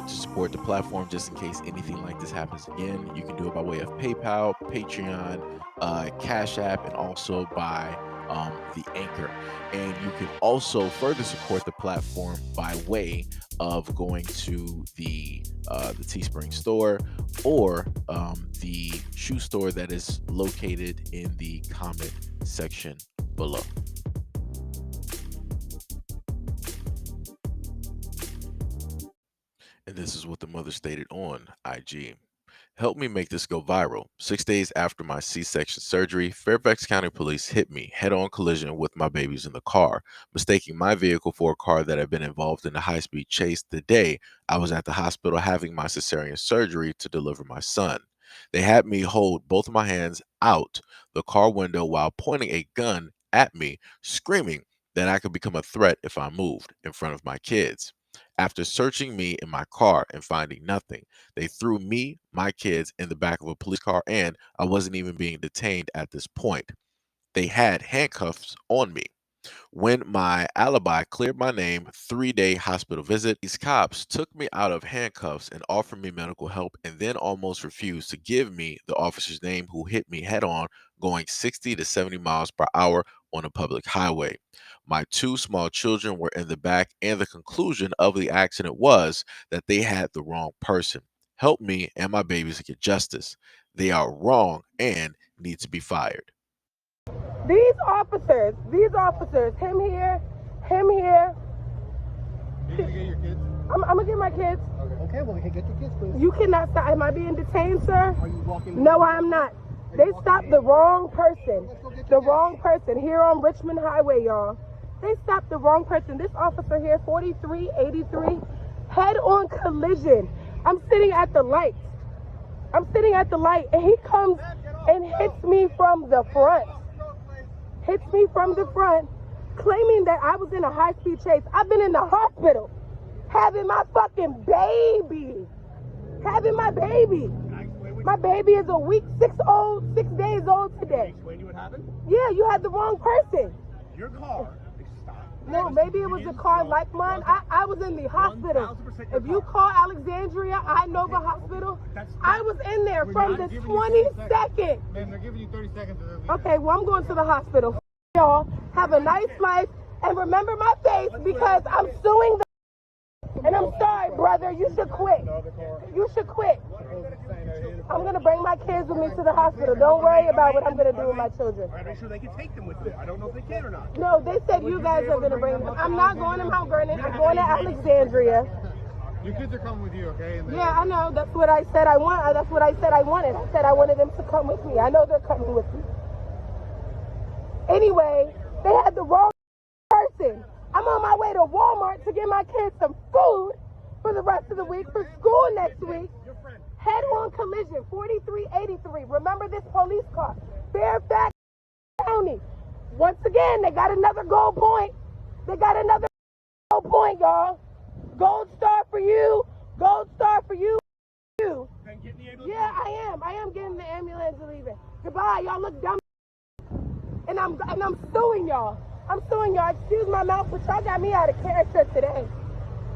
want to support the platform just in case anything like this happens again, you can do it by way of PayPal, Patreon, Cash App, and also by the Anchor. And you can also further support the platform by way of going to the Teespring store or the shoe store that is located in the comment section below. And this is what the mother stated on IG. Help me make this go viral. 6 days after my C-section surgery, Fairfax County Police hit me head-on collision with my babies in the car, mistaking my vehicle for a car that had been involved in a high-speed chase the day I was at the hospital having my cesarean surgery to deliver my son. They had me hold both of my hands out the car window while pointing a gun at me, screaming that I could become a threat if I moved in front of my kids. After searching me in my car and finding nothing, they threw me, my kids, in the back of a police car, and I wasn't even being detained at this point. They had handcuffs on me. When my alibi cleared my name, 3-day hospital visit, these cops took me out of handcuffs and offered me medical help and then almost refused to give me the officer's name who hit me head on going 60 to 70 miles per hour on a public highway. My two small children were in the back, and the conclusion of the accident was that they had the wrong person. Help me and my babies get justice. They are wrong and need to be fired. These officers, him here. You gonna get your kids? I'm gonna get my kids. Okay, well, we can get your kids, please. You cannot stop. Am I being detained, sir? Are you walking? No, I am not. They stopped the wrong person. Let's go get The your kids. wrong person here on Richmond Highway, y'all. They stopped the wrong person. This officer here, 4383, head-on collision. I'm sitting at the light. And he comes and hits me from the front. Claiming that I was in a high-speed chase. I've been in the hospital having my fucking baby. My baby is a week, 6 days old today. Explain to you what happened? Yeah, you had the wrong person. Your car is stopped. No, maybe it was a car like mine. I was in the hospital. 1000% If you call Alexandria, I know the hospital. I was in there We're from not the giving you 30 22nd. Ma'am, they're giving you 30 seconds. Or they're leaving. Okay, well, I'm going to the hospital. Y'all have a nice life and remember my face because I'm suing the. And I'm sorry, brother. You should quit. I'm gonna bring my kids with me to the hospital. Don't worry about what I'm gonna do with my children. I make sure they can take them with them. I don't know if they can or not. No, they said you guys are gonna bring them. I'm not going to Mount Vernon. I'm going to Alexandria. Your kids are coming with you, okay? And Yeah, I know. That's what I said I want. That's what I said I wanted. I said I wanted them to come with me. I know they're coming with me. Anyway, they had the wrong person. I'm on my way to Walmart to get my kids some food for the rest of the week, for school next week. Head-on collision, 4383. Remember this police car, Fairfax County. Once again, they got another gold point. Y'all. Gold star for you. Yeah, I am getting the ambulance and leaving. Goodbye, y'all look dumb. And I'm suing y'all. Excuse my mouth, but y'all got me out of character today.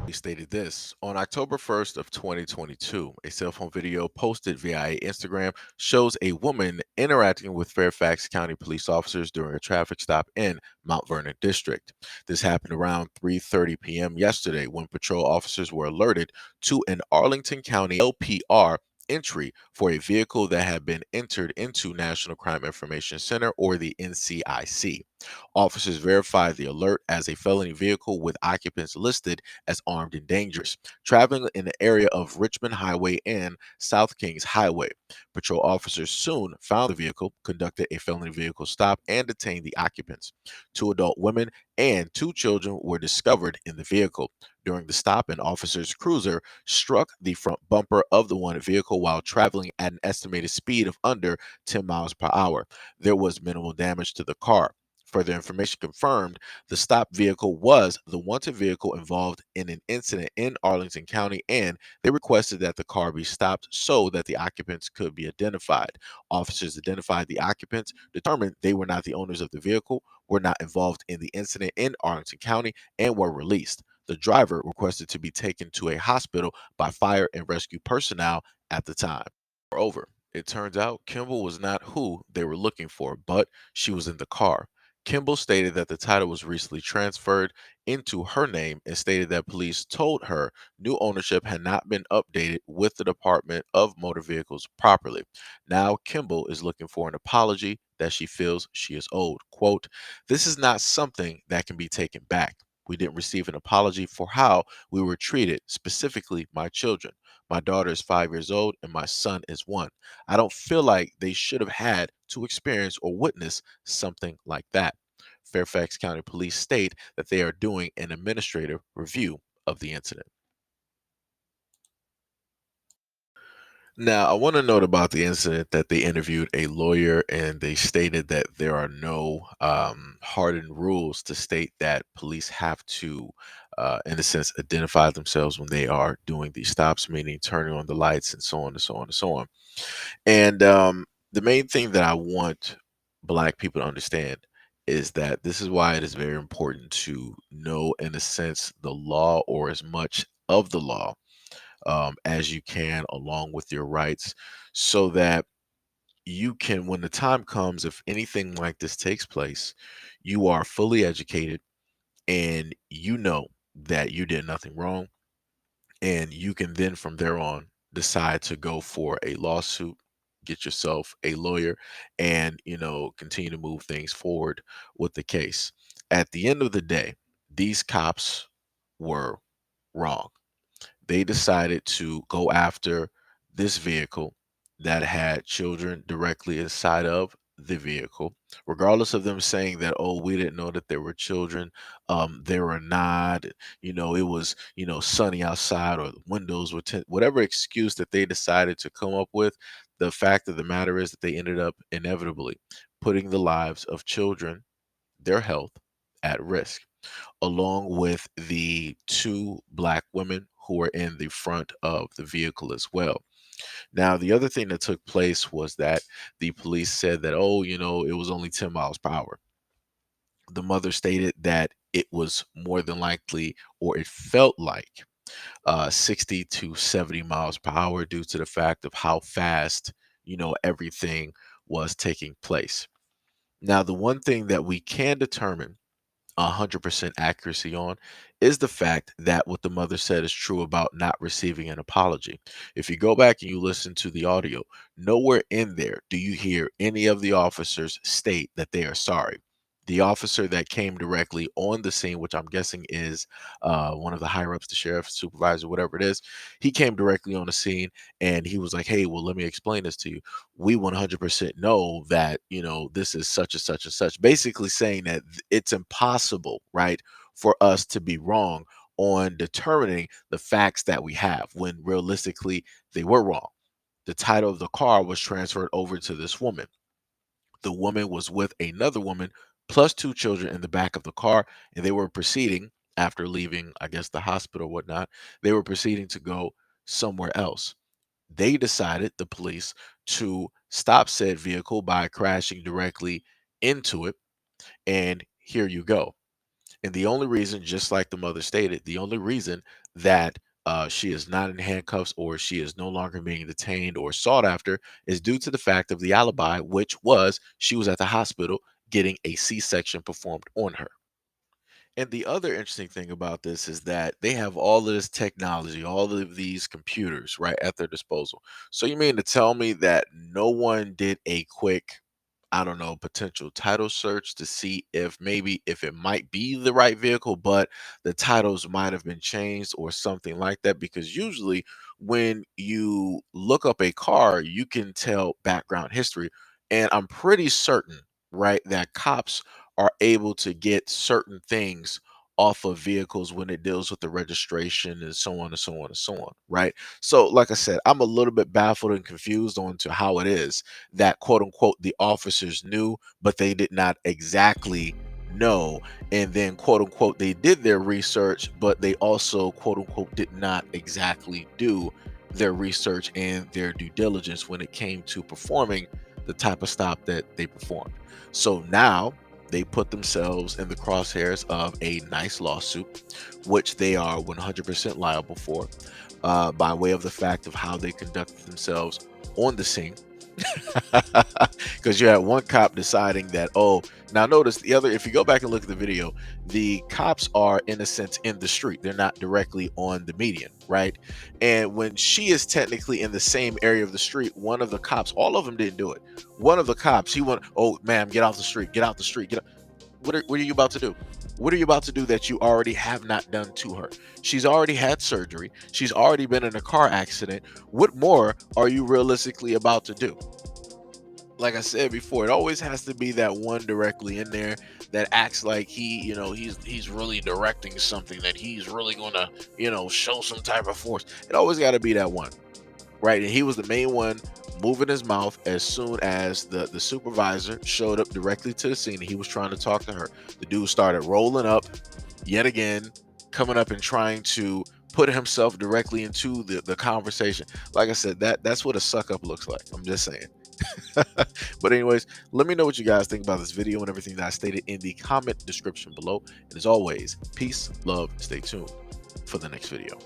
He stated this on October 1st of 2022. A cell phone video posted via Instagram shows a woman interacting with Fairfax County police officers during a traffic stop in Mount Vernon District. This happened around 3:30 p.m. yesterday when patrol officers were alerted to an Arlington County LPR entry for a vehicle that had been entered into National Crime Information Center, or the NCIC. Officers verified the alert as a felony vehicle with occupants listed as armed and dangerous, traveling in the area of Richmond Highway and South Kings Highway. Patrol officers soon found the vehicle, conducted a felony vehicle stop, and detained the occupants. 2 adult women and 2 children were discovered in the vehicle. During the stop, an officer's cruiser struck the front bumper of the wanted vehicle while traveling at an estimated speed of under 10 miles per hour. There was minimal damage to the car. Further information confirmed the stopped vehicle was the wanted vehicle involved in an incident in Arlington County, and they requested that the car be stopped so that the occupants could be identified. Officers identified the occupants, determined they were not the owners of the vehicle, were not involved in the incident in Arlington County, and were released. The driver requested to be taken to a hospital by fire and rescue personnel at the time. Moreover, it turns out Kimball was not who they were looking for, but she was in the car. Kimball stated that the title was recently transferred into her name and stated that police told her new ownership had not been updated with the Department of Motor Vehicles properly. Now, Kimball is looking for an apology that she feels she is owed. Quote, "This is not something that can be taken back. We didn't receive an apology for how we were treated, specifically my children. My daughter is 5 years old and my son is one. I don't feel like they should have had to experience or witness something like that." Fairfax County Police state that they are doing an administrative review of the incident. Now, I want to note about the incident that they interviewed a lawyer and they stated that there are no hardened rules to state that police have to, in a sense, identify themselves when they are doing these stops, meaning turning on the lights and so on and so on and so on. And the main thing that I want Black people to understand is that this is why it is very important to know, in a sense, the law or as much of the law as you can, along with your rights, so that you can, when the time comes, if anything like this takes place, you are fully educated and you know that you did nothing wrong. And you can then, from there on, decide to go for a lawsuit, get yourself a lawyer, and, continue to move things forward with the case. At the end of the day, these cops were wrong. They decided to go after this vehicle that had children directly inside of the vehicle, regardless of them saying that, oh, we didn't know that there were children. They were not, it was, sunny outside or the windows were tint, whatever excuse that they decided to come up with. The fact of the matter is that they ended up inevitably putting the lives of children, their health, at risk, along with the two Black women who were in the front of the vehicle as well. Now, the other thing that took place was that the police said that, oh, it was only 10 miles per hour. The mother stated that it was more than likely, or it felt like, 60 to 70 miles per hour due to the fact of how fast, everything was taking place. Now, the one thing that we can determine 100% accuracy on is the fact that what the mother said is true about not receiving an apology. If you go back and you listen to the audio, nowhere in there do you hear any of the officers state that they are sorry. The officer that came directly on the scene, which I'm guessing is one of the higher ups, the sheriff, supervisor, whatever it is, he came directly on the scene and he was like, "Hey, well, let me explain this to you. We 100% know that, this is such and such and such," basically saying that it's impossible, right, for us to be wrong on determining the facts that we have when realistically they were wrong. The title of the car was transferred over to this woman. The woman was with another woman plus two children in the back of the car, and they were proceeding, after leaving, I guess, the hospital or whatnot, they were proceeding to go somewhere else. They decided, the police, to stop said vehicle by crashing directly into it. And here you go. And the only reason, just like the mother stated, the only reason that she is not in handcuffs or she is no longer being detained or sought after is due to the fact of the alibi, which was she was at the hospital getting a C-section performed on her. And the other interesting thing about this is that they have all of this technology, all of these computers, right, at their disposal. So you mean to tell me that no one did a quick, I don't know, potential title search to see if maybe if it might be the right vehicle, but the titles might have been changed or something like that? Because usually when you look up a car, you can tell background history. And I'm pretty certain, right, that cops are able to get certain things off of vehicles when it deals with the registration and so on and so on and so on, right? So, like I said, I'm a little bit baffled and confused on to how it is that, quote unquote, the officers knew, but they did not exactly know. And then, quote unquote, they did their research, but they also, quote unquote, did not exactly do their research and their due diligence when it came to performing the type of stop that they performed. So now they put themselves in the crosshairs of a nice lawsuit, which they are 100% liable for, by way of the fact of how they conducted themselves on the scene. Because you had one cop deciding that, oh, now notice the other, if you go back and look at the video, the cops are in a sense in the street, they're not directly on the median, right? And when she is technically in the same area of the street, one of the cops, all of them didn't do it, one of the cops, he went, oh ma'am, get off the street, get out the street, get out. What are you about to do? What are you about to do that you already have not done to her? She's already had surgery, she's already been in a car accident. What more are you realistically about to do? Like I said before, it always has to be that one directly in there that acts like he's really directing something, that he's really gonna, show some type of force. It always got to be that one, right? And he was the main one moving his mouth as soon as the supervisor showed up directly to the scene and he was trying to talk to her. The dude started rolling up yet again, coming up and trying to put himself directly into the conversation. Like I said, that's what a suck up looks like. I'm just saying. But anyways, let me know what you guys think about this video and everything that I stated in the comment description below. And as always, peace, love, stay tuned for the next video.